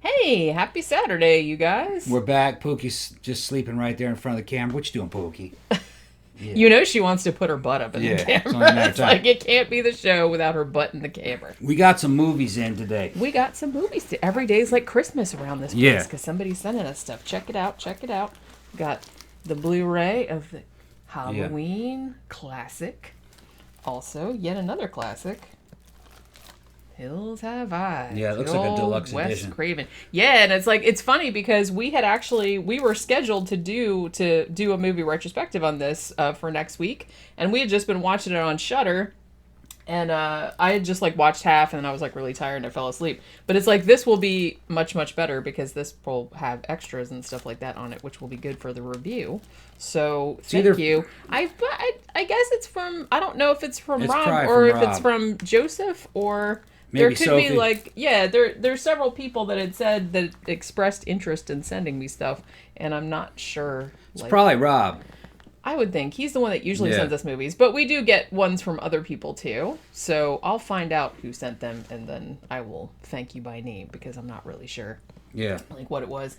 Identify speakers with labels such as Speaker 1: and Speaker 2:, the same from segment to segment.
Speaker 1: Hey, happy Saturday, you guys.
Speaker 2: We're back. Pookie's just sleeping right there in front of the camera. What you doing, Pookie?
Speaker 1: Yeah. You know she wants to put her butt up in the camera. It's like it can't be the show without her butt in the camera.
Speaker 2: We got some movies in today.
Speaker 1: We got some movies. Every day's like Christmas around this place because somebody's sending us stuff. Check it out. Check it out. Got the Blu-ray of the Halloween classic. Also, yet another classic. Hills Have Eyes.
Speaker 2: Yeah, it looks like a deluxe edition.
Speaker 1: Wes Craven. Yeah, and it's funny because we were scheduled to do a movie retrospective on this for next week, and we had just been watching it on Shudder, and I had just like watched half, and then I was like really tired and I fell asleep. But it's like this will be much better because this will have extras and stuff like that on it, which will be good for the review. So thank you. I guess it's from, I don't know if it's from Rob or if it's from Joseph or. Maybe there could Sophie. Be like, there's several people that had said that expressed interest in sending me stuff, and I'm not sure.
Speaker 2: It's probably Rob.
Speaker 1: I would think. He's the one that usually sends us movies, but we do get ones from other people too. So I'll find out who sent them, and then I will thank you by name because I'm not really sure.
Speaker 2: Yeah.
Speaker 1: Like what it was.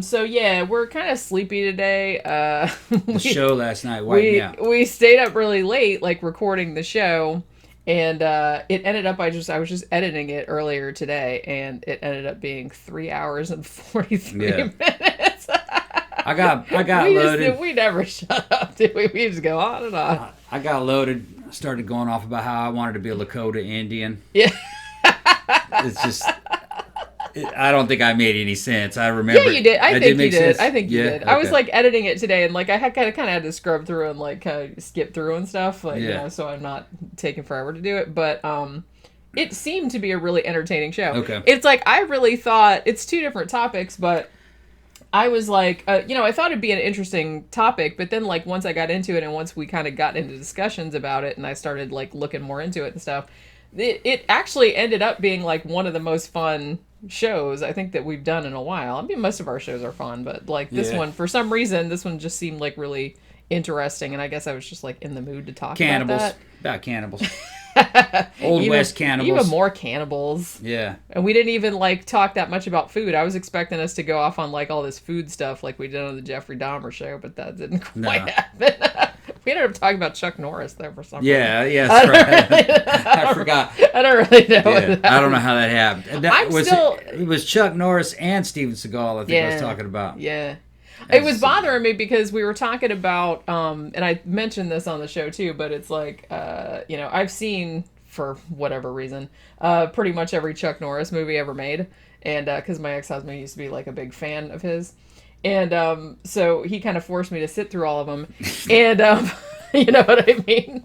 Speaker 1: So yeah, we're kind of sleepy today.
Speaker 2: The show last night wiped me out.
Speaker 1: We stayed up really late, like recording the show. And it ended up, I was just editing it earlier today, and it ended up being 3 hours and 43 minutes.
Speaker 2: I got loaded.
Speaker 1: We never shut up, did we? We just go on and on.
Speaker 2: I got loaded. Started going off about how I wanted to be a Lakota Indian.
Speaker 1: Yeah.
Speaker 2: It's just... I don't think I made any sense. I remember.
Speaker 1: Yeah, you did. I think you did. I think you did.
Speaker 2: Okay.
Speaker 1: I was like editing it today, and like I had kind of had to scrub through and like kind of skip through and stuff, like you know, so I'm not taking forever to do it. But it seemed to be a really entertaining show.
Speaker 2: Okay.
Speaker 1: It's like I really thought it's two different topics, but I was like, I thought it'd be an interesting topic, but then like once I got into it and once we kind of got into discussions about it, and I started like looking more into it and stuff, it actually ended up being like one of the most fun shows I think that we've done in a while. I mean, most of our shows are fun, but like this one, for some reason, this one just seemed like really interesting, and I guess I was just like in the mood to talk about that.
Speaker 2: About cannibals. Old West cannibals.
Speaker 1: Even more cannibals.
Speaker 2: Yeah.
Speaker 1: And we didn't even like talk that much about food. I was expecting us to go off on like all this food stuff like we did on the Jeffrey Dahmer show, but that didn't quite happen. We ended up talking about Chuck Norris there for some reason.
Speaker 2: Yeah, that's right. I forgot.
Speaker 1: I don't really know.
Speaker 2: I don't know how that happened. It was Chuck Norris and Steven Seagal, I think I was talking about.
Speaker 1: Yeah. It was bothering me because we were talking about, and I mentioned this on the show too, but it's like, I've seen, for whatever reason, pretty much every Chuck Norris movie ever made. And because my ex-husband used to be like a big fan of his. And so he kind of forced me to sit through all of them. And you know what I mean?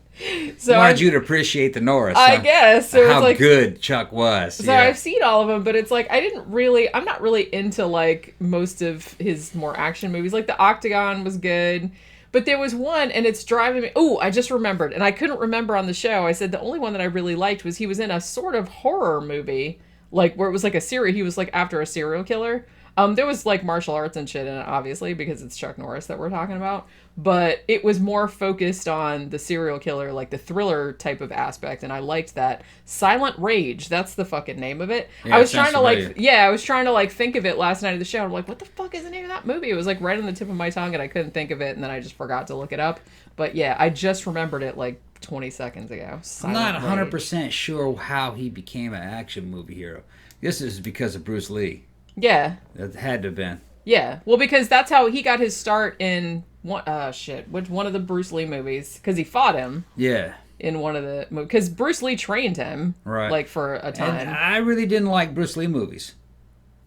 Speaker 1: So
Speaker 2: wanted you to appreciate the Norris.
Speaker 1: I guess. So
Speaker 2: how
Speaker 1: it's like,
Speaker 2: good Chuck was.
Speaker 1: So I've seen all of them, but it's like I'm not really into like most of his more action movies. Like the Octagon was good. But there was one, and it's driving me... Oh, I just remembered, and I couldn't remember on the show. I said the only one that I really liked was he was in a sort of horror movie, like where it was like a serial... He was like after a serial killer. There was like martial arts and shit in it, obviously, because it's Chuck Norris that we're talking about. But it was more focused on the serial killer, like the thriller type of aspect, and I liked that. Silent Rage, that's the fucking name of it.
Speaker 2: Yeah,
Speaker 1: I was trying to like think of it last night of the show. I'm like, what the fuck is the name of that movie? It was like right on the tip of my tongue, and I couldn't think of it, and then I just forgot to look it up. But yeah, I just remembered it like 20 seconds ago.
Speaker 2: I'm not 100% sure how he became an action movie hero. This is because of Bruce Lee.
Speaker 1: Yeah.
Speaker 2: That had to have been.
Speaker 1: Yeah. Well, because that's how he got his start in one of the Bruce Lee movies, because he fought him.
Speaker 2: Yeah.
Speaker 1: In one of the movies, because Bruce Lee trained him.
Speaker 2: Right.
Speaker 1: Like for a time.
Speaker 2: And I really didn't like Bruce Lee movies.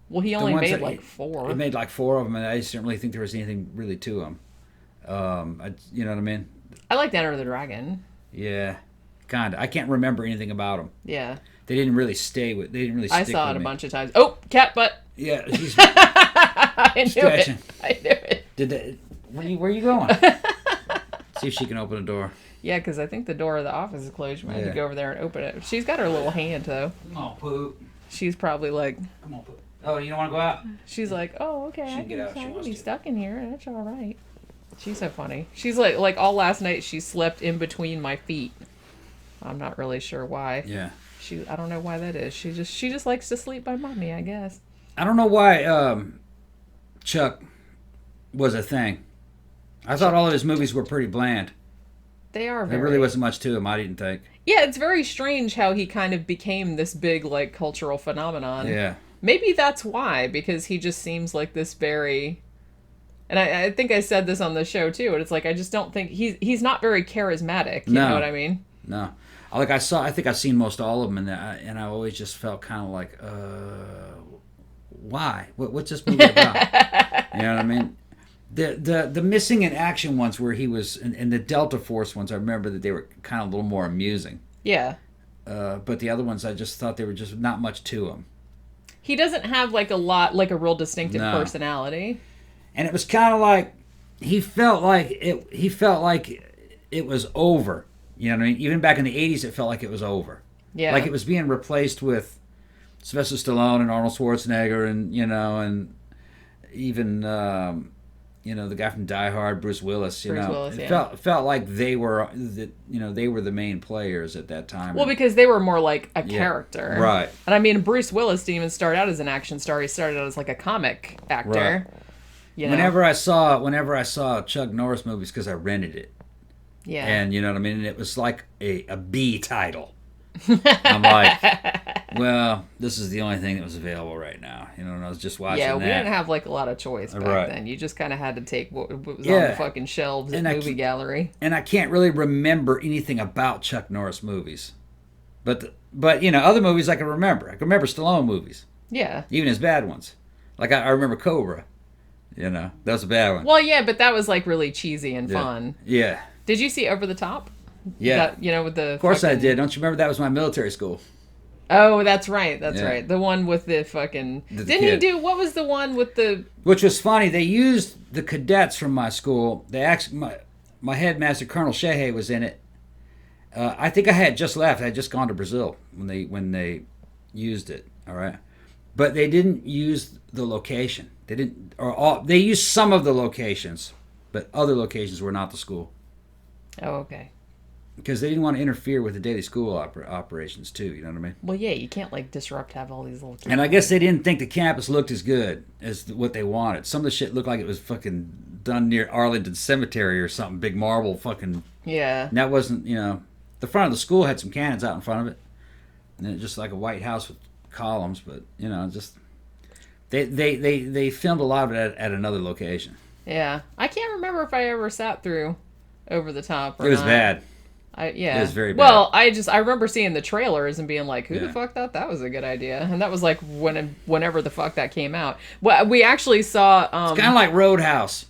Speaker 1: Well, he only made like 4.
Speaker 2: He made like 4 of them, and I just didn't really think there was anything really to them. You know what I mean?
Speaker 1: I liked Enter the Dragon.
Speaker 2: Yeah. Kind of. I can't remember anything about them.
Speaker 1: Yeah.
Speaker 2: They didn't really stick with me.
Speaker 1: I saw it a bunch of times. Oh, cat butt.
Speaker 2: Yeah, she's
Speaker 1: I knew
Speaker 2: stretching.
Speaker 1: it.
Speaker 2: Where are you going? See if she can open the door.
Speaker 1: Yeah, because I think the door of the office is closed. You might have to go over there and open it. She's got her little hand, though.
Speaker 2: Come on, Poop.
Speaker 1: She's probably like...
Speaker 2: Come on, Poop. Oh, you don't want to go out?
Speaker 1: She's like, oh, okay, I can be stuck in here. That's all right. She's so funny. She's like all last night she slept in between my feet. I'm not really sure why.
Speaker 2: Yeah.
Speaker 1: I don't know why that is. She just likes to sleep by mommy, I guess.
Speaker 2: I don't know why Chuck was a thing. I thought all of his movies were pretty bland.
Speaker 1: They are very...
Speaker 2: There really wasn't much to them, I didn't think.
Speaker 1: Yeah, it's very strange how he kind of became this big, like, cultural phenomenon.
Speaker 2: Yeah.
Speaker 1: Maybe that's why, because he just seems like this very... And I think I said this on the show, too, and it's like, I just don't think... He's not very charismatic, you know what I mean?
Speaker 2: No. Like, I think I've seen most all of them, and I always just felt kind of like, why? What's this movie about? You know what I mean? The missing in action ones where he was, and the Delta Force ones, I remember that they were kind of a little more amusing.
Speaker 1: Yeah.
Speaker 2: But the other ones, I just thought they were just not much to them.
Speaker 1: He doesn't have like a real distinctive personality.
Speaker 2: And it was kind of like, he felt like it was over. You know what I mean? Even back in the 80s, it felt like it was over.
Speaker 1: Yeah.
Speaker 2: Like it was being replaced with Sylvester Stallone and Arnold Schwarzenegger and, and even... the guy from Die Hard, Bruce Willis. It felt like they were the main players at that time.
Speaker 1: Well, because they were more like a character,
Speaker 2: right?
Speaker 1: And I mean, Bruce Willis didn't even start out as an action star. He started out as like a comic actor.
Speaker 2: Right. Whenever I saw Chuck Norris movies, because I rented it.
Speaker 1: Yeah.
Speaker 2: And you know what I mean? And it was like a B title. I'm like, well, this is the only thing that was available right now. And I was just watching that.
Speaker 1: Yeah, we didn't have like a lot of choice back then. You just kind of had to take what was on the fucking shelves at Movie Gallery.
Speaker 2: And I can't really remember anything about Chuck Norris movies. But other movies I can remember. I can remember Stallone movies.
Speaker 1: Yeah.
Speaker 2: Even his bad ones. Like I remember Cobra. That was a bad one.
Speaker 1: Well, yeah, but that was like really cheesy and fun.
Speaker 2: Yeah.
Speaker 1: Did you see Over the Top?
Speaker 2: Yeah.
Speaker 1: That, with the...
Speaker 2: Of course I did. Don't you remember that was my military school?
Speaker 1: Oh, that's right. That's right. The one with the fucking... Didn't he do... What was the one with the...
Speaker 2: Which was funny. They used the cadets from my school. They actually... My headmaster, Colonel Shehe, was in it. I think I had just left. I had just gone to Brazil when they used it. All right. But they didn't use the location. They didn't... They used some of the locations, but other locations were not the school.
Speaker 1: Oh, okay.
Speaker 2: Because they didn't want to interfere with the daily school operations, too. You know what I mean?
Speaker 1: Well, yeah, you can't, have all these little kids.
Speaker 2: And I guess they didn't think the campus looked as good as what they wanted. Some of the shit looked like it was fucking done near Arlington Cemetery or something. Big marble fucking...
Speaker 1: Yeah.
Speaker 2: And that wasn't, The front of the school had some cannons out in front of it. And it just like a white house with columns. But, just... They filmed a lot of it at another location.
Speaker 1: Yeah. I can't remember if I ever sat through Over the Top or
Speaker 2: It was
Speaker 1: not.
Speaker 2: bad.
Speaker 1: It
Speaker 2: was very bad.
Speaker 1: Well, I remember seeing the trailers and being like, who the fuck thought that was a good idea? And that was like whenever the fuck that came out. Well, we actually saw...
Speaker 2: it's kind of like Roadhouse.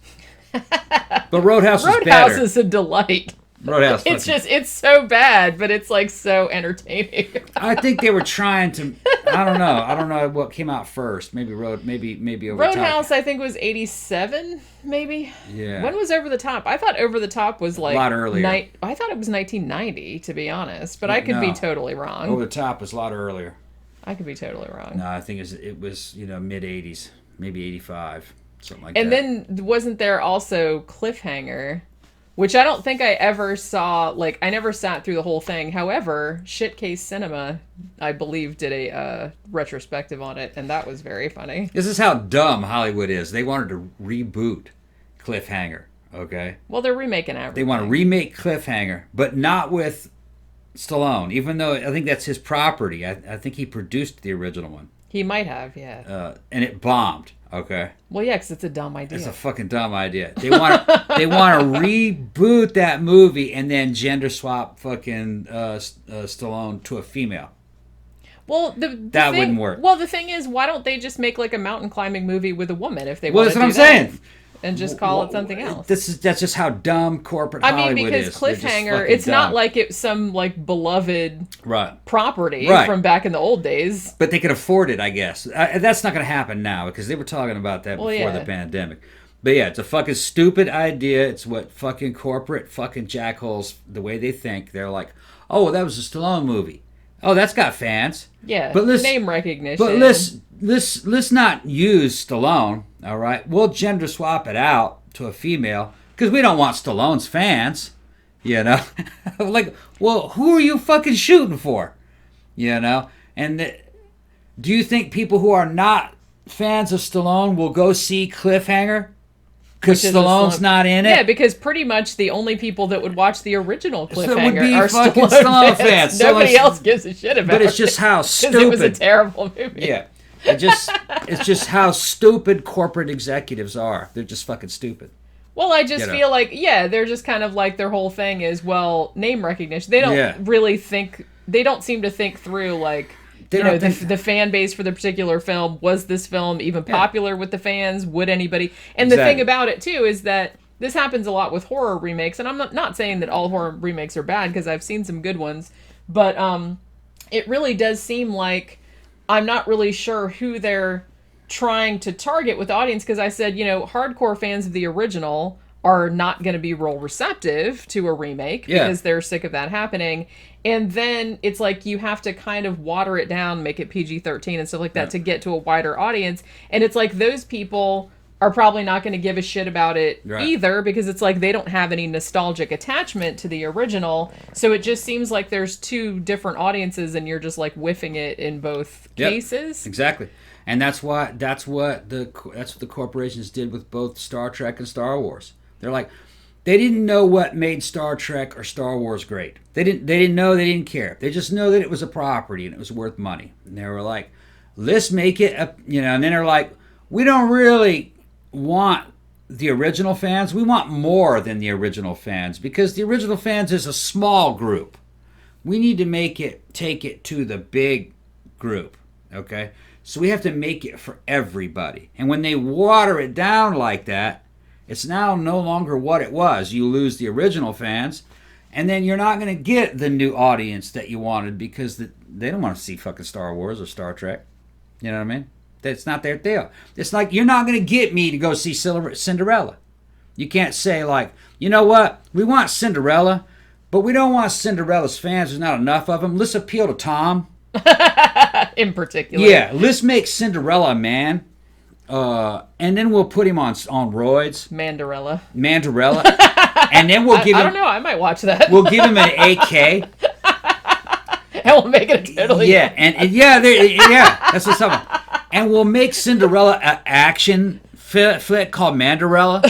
Speaker 2: But Roadhouse was better.
Speaker 1: Roadhouse is a delight.
Speaker 2: Roadhouse.
Speaker 1: It's so bad, but it's like so entertaining.
Speaker 2: I think they were trying to... I don't know what came out first. Maybe Over the Top.
Speaker 1: Roadhouse, I think, was 87, maybe?
Speaker 2: Yeah.
Speaker 1: When was Over the Top? I thought Over the Top was like...
Speaker 2: A lot earlier.
Speaker 1: I thought it was 1990, to be honest. But I could be totally wrong.
Speaker 2: Over the Top was a lot earlier.
Speaker 1: I could be totally wrong.
Speaker 2: No, I think it was mid-80s. Maybe 85. Something like that.
Speaker 1: And then wasn't there also Cliffhanger... Which I don't think I ever saw, I never sat through the whole thing. However, Shitcase Cinema, I believe, did a retrospective on it, and that was very funny.
Speaker 2: This is how dumb Hollywood is. They wanted to reboot Cliffhanger, okay?
Speaker 1: Well, they're remaking everything.
Speaker 2: They want to remake Cliffhanger, but not with Stallone, even though I think that's his property. I think he produced the original one.
Speaker 1: He might have, yeah.
Speaker 2: And it bombed. Okay.
Speaker 1: Well, yeah, because it's a dumb idea.
Speaker 2: It's a fucking dumb idea. They want to reboot that movie and then gender swap fucking Stallone to a female.
Speaker 1: Well,
Speaker 2: that wouldn't work.
Speaker 1: Well, the thing is, why don't they just make a mountain climbing movie with a woman if they
Speaker 2: want
Speaker 1: to do that?
Speaker 2: Well, that's what I'm saying.
Speaker 1: And just call it something else.
Speaker 2: That's just how dumb corporate Hollywood is.
Speaker 1: Because Cliffhanger, it's not like it's some beloved property from back in the old days.
Speaker 2: But they could afford it, I guess. That's not going to happen now because they were talking about that before the pandemic. But yeah, it's a fucking stupid idea. It's what fucking corporate fucking jackholes, the way they think. They're like, oh, that was a Stallone movie. Oh, that's got fans.
Speaker 1: Yeah, but name recognition.
Speaker 2: But let's not use Stallone, all right? We'll gender swap it out to a female because we don't want Stallone's fans, well, who are you fucking shooting for? And do you think people who are not fans of Stallone will go see Cliffhanger because
Speaker 1: Which is a
Speaker 2: Stallone's not in it.
Speaker 1: Yeah, because pretty much the only people that would watch the original
Speaker 2: So it would
Speaker 1: Cliffhanger
Speaker 2: be
Speaker 1: are
Speaker 2: fucking
Speaker 1: Stallone
Speaker 2: Stallone fans. So
Speaker 1: Nobody
Speaker 2: it's-
Speaker 1: else gives a shit about it.
Speaker 2: But it's just how
Speaker 1: Because
Speaker 2: stupid.
Speaker 1: it was a terrible movie.
Speaker 2: Yeah. It's just how stupid corporate executives are. They're just fucking stupid.
Speaker 1: Well, I just
Speaker 2: You know.
Speaker 1: feel like, yeah, they're just kind of like their whole thing is, well, name recognition. They don't really think, they don't seem to think through, like,
Speaker 2: They
Speaker 1: you know,
Speaker 2: don't think-
Speaker 1: the fan base for the particular film. Was this film even popular with the fans? Would anybody? And
Speaker 2: Exactly.
Speaker 1: the thing about it, too, is that this happens a lot with horror remakes. And I'm not saying that all horror remakes are bad, because I've seen some good ones. But it really does seem like I'm not really sure who they're trying to target with the audience, because I said, you know, hardcore fans of the original are not going to be real receptive to a remake because they're sick of that happening. And then it's like you have to kind of water it down, make it PG-13 and stuff like that to get to a wider audience. And it's like those people are probably not going to give a shit about it either, because it's like they don't have any nostalgic attachment to the original. So it just seems like there's two different audiences and you're just like whiffing it in both cases.
Speaker 2: Exactly. And that's what the corporations did with both Star Trek and Star Wars. They're like, they didn't know what made Star Trek or Star Wars great. They didn't know, they didn't care. They just know that it was a property and it was worth money. And they were like, let's make it and then they're like, we don't really want the original fans. We want more than the original fans, because the original fans is a small group. We need to take it to the big group. Okay? So we have to make it for everybody. And when they water it down like that, it's now no longer what it was. You lose the original fans, and then you're not going to get the new audience that you wanted, because they don't want to see fucking Star Wars or Star Trek. You know what I mean? That's not their deal. It's like, you're not going to get me to go see Cinderella. You can't say, like, you know what? We want Cinderella, but we don't want Cinderella's fans. There's not enough of them. Let's appeal to Tom.
Speaker 1: In particular.
Speaker 2: Yeah, let's make Cinderella a man. And then we'll put him on roids.
Speaker 1: Mandarella.
Speaker 2: And then we'll give him...
Speaker 1: I don't know, I might watch that.
Speaker 2: We'll give him an AK.
Speaker 1: And we'll make it a totally...
Speaker 2: Yeah, that's what's up. And we'll make Cinderella an action flick called Mandarella.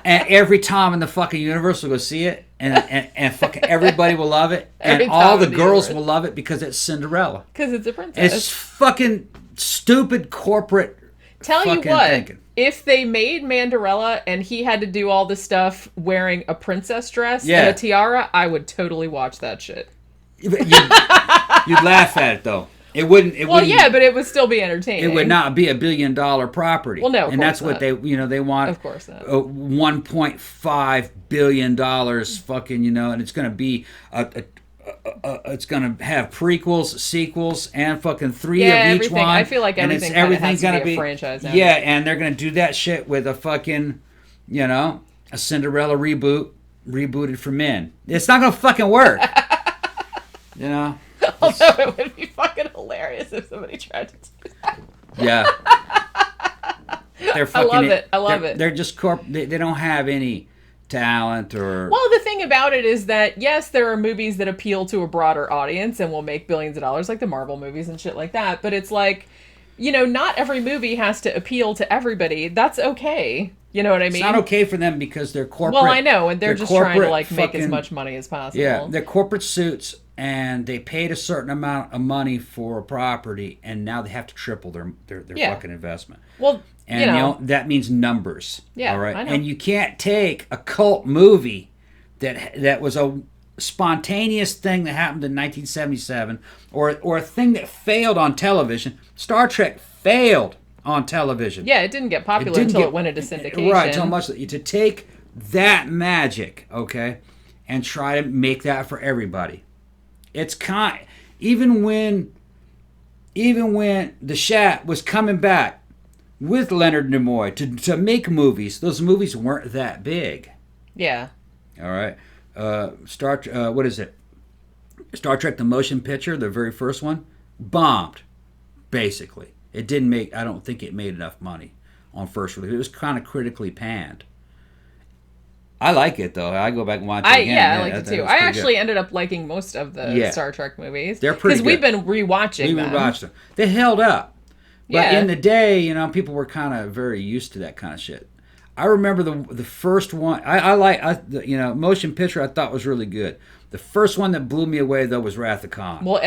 Speaker 2: And every Tom in the fucking universe will go see it. And fucking everybody will love it. And all the girls will love it because it's Cinderella.
Speaker 1: Because it's a princess.
Speaker 2: It's fucking stupid corporate
Speaker 1: Tell you
Speaker 2: fucking
Speaker 1: what,
Speaker 2: thinking.
Speaker 1: If they made Mandarella and he had to do all the stuff wearing a princess dress and a tiara, I would totally watch that shit.
Speaker 2: You'd laugh at it, though. It wouldn't.
Speaker 1: Well, yeah, but it would still be entertaining.
Speaker 2: It would not be $1 billion property.
Speaker 1: Well, no, of
Speaker 2: and
Speaker 1: course
Speaker 2: that's what
Speaker 1: not.
Speaker 2: they want.
Speaker 1: Of course not.
Speaker 2: $1.5 billion, fucking, and it's going to be it's going to have prequels, sequels, and fucking 3 of each
Speaker 1: everything.
Speaker 2: one.
Speaker 1: I feel like everything kind of has to be a franchise now.
Speaker 2: Yeah, and they're going to do that shit with a fucking, a Cinderella rebooted for men. It's not going to fucking work.
Speaker 1: Although it would be fucking hilarious if somebody tried to do that.
Speaker 2: Yeah. They're fucking,
Speaker 1: I love it.
Speaker 2: They're just they don't have any talent or...
Speaker 1: Well, the thing about it is that, yes, there are movies that appeal to a broader audience and will make billions of dollars, like the Marvel movies and shit like that. But it's like, not every movie has to appeal to everybody. That's okay. You know what I mean?
Speaker 2: It's not okay for them because they're corporate.
Speaker 1: Well, I know, and they're just trying to make as much money as possible.
Speaker 2: Yeah, they're corporate suits, and they paid a certain amount of money for a property, and now they have to triple their fucking investment.
Speaker 1: Well,
Speaker 2: and that means numbers.
Speaker 1: Yeah,
Speaker 2: all right.
Speaker 1: I know.
Speaker 2: And you can't take a cult movie that was a spontaneous thing that happened in 1977, or a thing that failed on television. Star Trek failed on television.
Speaker 1: Yeah, it didn't get popular until it went into syndication.
Speaker 2: Right, so much to take that magic, okay, and try to make that for everybody. It's even when the Shat was coming back with Leonard Nimoy to make movies, those movies weren't that big.
Speaker 1: Yeah.
Speaker 2: All right. What is it? Star Trek: The Motion Picture, the very first one, bombed, basically. It didn't make. I don't think it made enough money on first release. It was kind of critically panned. I like it though. I go back and watch it again.
Speaker 1: Yeah, I like it too. I actually ended up liking most of the Star Trek movies.
Speaker 2: They're pretty good.
Speaker 1: Because we've been rewatching them.
Speaker 2: We rewatched them. They held up. But
Speaker 1: Yeah.
Speaker 2: in the day, people were kind of very used to that kind of shit. I remember the first one. Motion picture I thought was really good. The first one that blew me away though was Wrath of Khan.
Speaker 1: Well,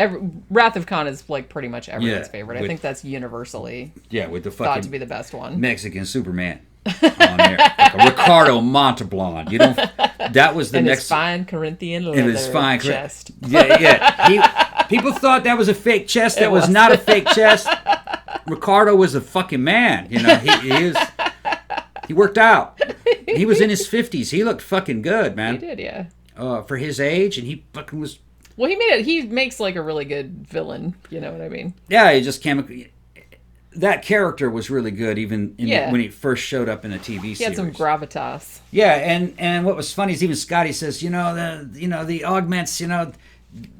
Speaker 1: Wrath of Khan is like pretty much everyone's favorite. I
Speaker 2: with-
Speaker 1: think that's universally
Speaker 2: With the
Speaker 1: thought
Speaker 2: fucking
Speaker 1: to be the best one.
Speaker 2: Mexican Superman on there, like a Ricardo Montalban. That was the
Speaker 1: And
Speaker 2: next.
Speaker 1: his fine Corinthian
Speaker 2: And his
Speaker 1: leather
Speaker 2: fine
Speaker 1: chest.
Speaker 2: People thought that was a fake chest. That
Speaker 1: It
Speaker 2: was
Speaker 1: was.
Speaker 2: not a fake chest. Ricardo was a fucking man. He worked out. He was in his 50s. He looked fucking good, man.
Speaker 1: He did, yeah.
Speaker 2: For his age, and he fucking was.
Speaker 1: Well, he makes like a really good villain. You know what I mean?
Speaker 2: Yeah, he just came. That character was really good, even
Speaker 1: Yeah.
Speaker 2: when he first showed up in a TV series.
Speaker 1: He had some gravitas.
Speaker 2: Yeah, and what was funny is even Scotty says, the augments,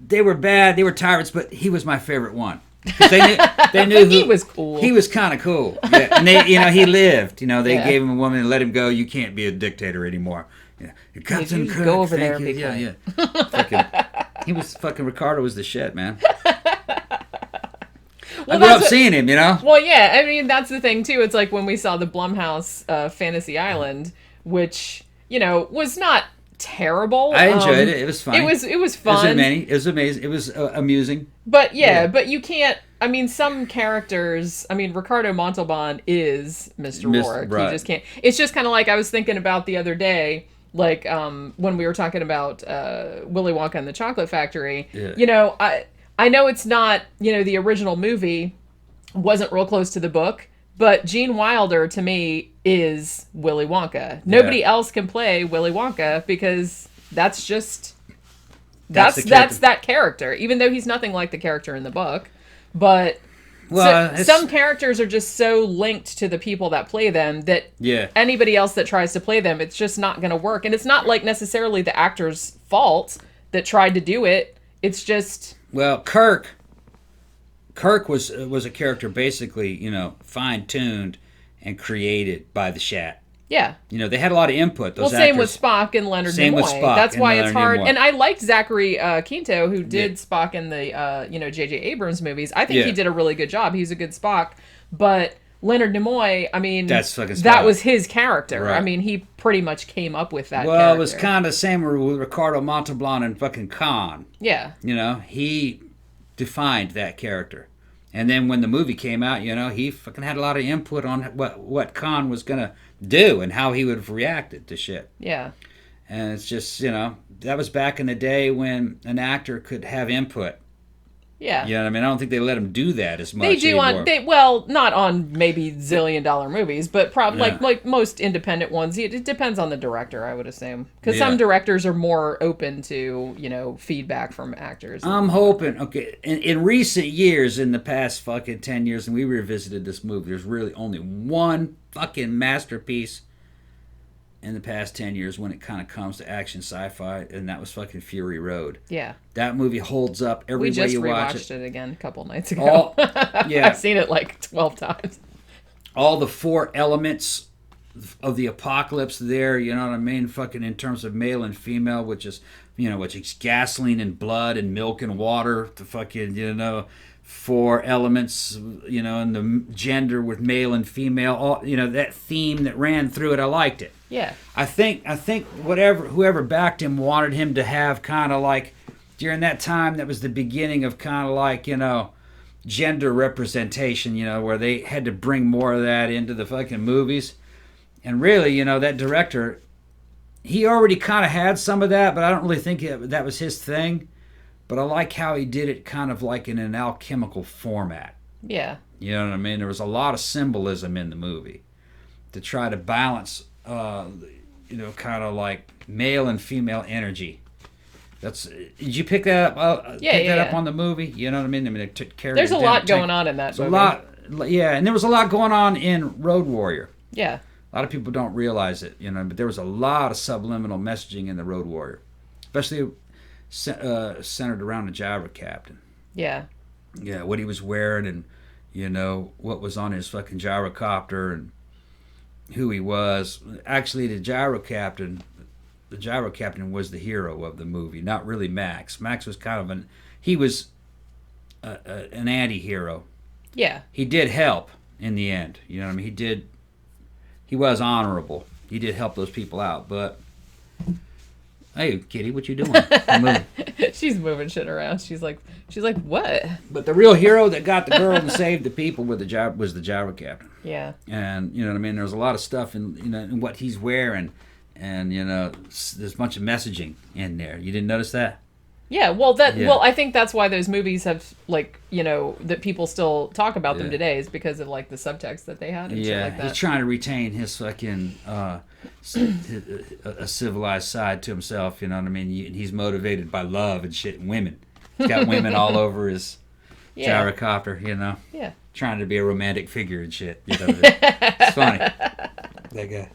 Speaker 2: they were bad, they were tyrants, but he was my favorite one. 'Cause they knew
Speaker 1: He was cool.
Speaker 2: He was kind of cool. Yeah, and he lived. They
Speaker 1: Yeah.
Speaker 2: gave him a woman and let him go. You can't be a dictator anymore. Captain
Speaker 1: you just
Speaker 2: Kirk,
Speaker 1: go over
Speaker 2: thank
Speaker 1: there,
Speaker 2: you.
Speaker 1: big
Speaker 2: Yeah,
Speaker 1: boy.
Speaker 2: yeah. He was fucking Ricardo was the shit, man.
Speaker 1: Well,
Speaker 2: I grew up
Speaker 1: that's
Speaker 2: seeing him,
Speaker 1: Well, yeah, I mean, that's the thing, too. It's like when we saw the Blumhouse Fantasy Island, which, was not terrible.
Speaker 2: I enjoyed it. It was fun.
Speaker 1: It was fun.
Speaker 2: It was amazing. It was amusing.
Speaker 1: But, yeah, but you can't... I mean, some characters... I mean, Ricardo Montalban is Mr. Rourke.
Speaker 2: Right.
Speaker 1: You just can't... It's just kind of like I was thinking about the other day, like, when we were talking about Willy Wonka and the Chocolate Factory.
Speaker 2: Yeah.
Speaker 1: I know it's not, the original movie wasn't real close to the book, but Gene Wilder, to me, is Willy Wonka. Nobody else can play Willy Wonka because that's just... That's that character, even though he's nothing like the character in the book. But some characters are just so linked to the people that play them that anybody else that tries to play them, it's just not going to work. And it's not like necessarily the actor's fault that tried to do it. It's just...
Speaker 2: Well, Kirk was a character basically, fine-tuned and created by the Shat.
Speaker 1: Yeah.
Speaker 2: They had a lot of input. Those
Speaker 1: same
Speaker 2: actors.
Speaker 1: with Spock and Leonard
Speaker 2: Same
Speaker 1: Nimoy.
Speaker 2: with Spock
Speaker 1: That's
Speaker 2: and
Speaker 1: why
Speaker 2: Leonard
Speaker 1: it's hard.
Speaker 2: Nimoy.
Speaker 1: And I liked Zachary Quinto, who did Spock in the, J.J. Abrams movies. I think he did a really good job. He's a good Spock. But Leonard Nimoy, I mean,
Speaker 2: that's fucking Spock.
Speaker 1: That was his character.
Speaker 2: Right.
Speaker 1: I mean, he pretty much came up with that
Speaker 2: Well,
Speaker 1: character.
Speaker 2: it was kind of the same with Ricardo Montalban and fucking Khan.
Speaker 1: Yeah.
Speaker 2: He defined that character. And then when the movie came out, he fucking had a lot of input on what Khan was going to do and how he would have reacted to shit.
Speaker 1: Yeah.
Speaker 2: And it's just, that was back in the day when an actor could have input.
Speaker 1: Yeah.
Speaker 2: You know what I mean? I don't think they let him do that as much
Speaker 1: They do
Speaker 2: anymore.
Speaker 1: not on maybe zillion-dollar movies, but probably like most independent ones. It depends on the director, I would assume, because some directors are more open to feedback from actors.
Speaker 2: I'm hoping. Okay, in recent years, in the past fucking 10 years, and we revisited this movie, there's really only one fucking masterpiece in the past 10 years when it kind of comes to action sci-fi, and that was fucking Fury Road.
Speaker 1: Yeah.
Speaker 2: That movie holds up every way you watch it.
Speaker 1: We just rewatched it again a couple nights ago. I've seen it like 12 times.
Speaker 2: All the four elements of the apocalypse there, you know what I mean? Fucking in terms of male and female, which is gasoline and blood and milk and water, the fucking, four elements, and the gender with male and female, all, that theme that ran through it, I liked it.
Speaker 1: Yeah.
Speaker 2: I think whoever backed him wanted him to have kind of like, during that time, that was the beginning of kind of like, gender representation, where they had to bring more of that into the fucking movies. And really, that director, he already kind of had some of that, but I don't really think that was his thing. But I like how he did it kind of like in an alchemical format.
Speaker 1: Yeah.
Speaker 2: You know what I mean? There was a lot of symbolism in the movie to try to balance, kind of like male and female energy. Did you pick that up? Up on the movie? You know what I mean? It took care.
Speaker 1: There's a lot going on in that movie.
Speaker 2: And there was a lot going on in Road Warrior.
Speaker 1: Yeah.
Speaker 2: A lot of people don't realize it, but there was a lot of subliminal messaging in the Road Warrior, especially centered around the gyro captain.
Speaker 1: Yeah.
Speaker 2: Yeah, what he was wearing and, what was on his fucking gyrocopter and who he was. Actually, the gyro captain was the hero of the movie, not really Max. Max was kind of an anti-hero.
Speaker 1: Yeah.
Speaker 2: He did help in the end. You know what I mean? He was honorable. He did help those people out, but hey, kitty, what you doing?
Speaker 1: She's moving shit around. She's like, what?
Speaker 2: But the real hero that got the girl and saved the people was the gyro captain.
Speaker 1: Yeah.
Speaker 2: And you know what I mean. There's a lot of stuff in what he's wearing, and there's a bunch of messaging in there. You didn't notice that?
Speaker 1: Yeah. Well, I think that's why those movies have that people still talk about them today is because of like the subtext that they had and shit like that.
Speaker 2: He's trying to retain his fucking a civilized side to himself. You know what I mean? He's motivated by love and shit and women. He's got women all over his gyrocopter.
Speaker 1: Yeah.
Speaker 2: Trying to be a romantic figure and shit. It's funny. That guy.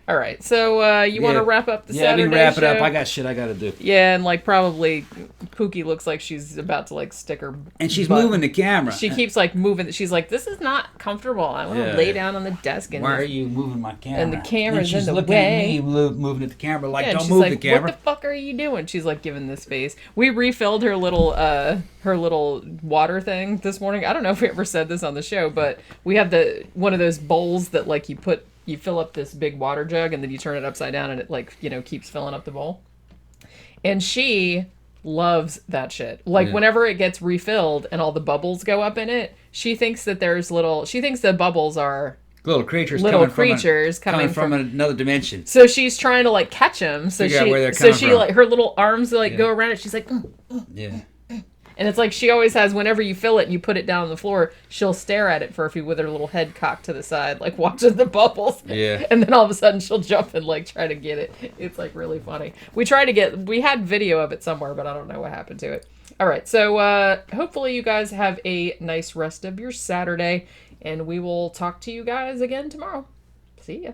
Speaker 1: All right, so you want to wrap up the Saturday show? Yeah, we can wrap it up.
Speaker 2: I got shit I got to do.
Speaker 1: Yeah, and probably Pookie looks like she's about to stick her.
Speaker 2: And she's moving the camera.
Speaker 1: She keeps moving. She's like, this is not comfortable. I want to lay down on the desk. And
Speaker 2: why are you moving my camera?
Speaker 1: And the camera's in the way.
Speaker 2: She's looking at me moving at the camera don't move the camera.
Speaker 1: What the fuck are you doing? She's giving this face. We refilled her little water thing this morning. I don't know if we ever said this on the show, but we have one of those bowls that you fill up this big water jug and then you turn it upside down and it keeps filling up the bowl. And she loves that shit. Whenever it gets refilled and all the bubbles go up in it, she thinks that she thinks the bubbles are
Speaker 2: little creatures coming from another dimension.
Speaker 1: So she's trying to catch them. So her little arms go around it. She's like,
Speaker 2: yeah.
Speaker 1: And it's she always has, whenever you fill it and you put it down on the floor, she'll stare at it for a few with her little head cocked to the side, watching the bubbles.
Speaker 2: Yeah.
Speaker 1: And then all of a sudden she'll jump and try to get it. It's really funny. We had video of it somewhere, but I don't know what happened to it. All right. So hopefully you guys have a nice rest of your Saturday, and we will talk to you guys again tomorrow. See ya.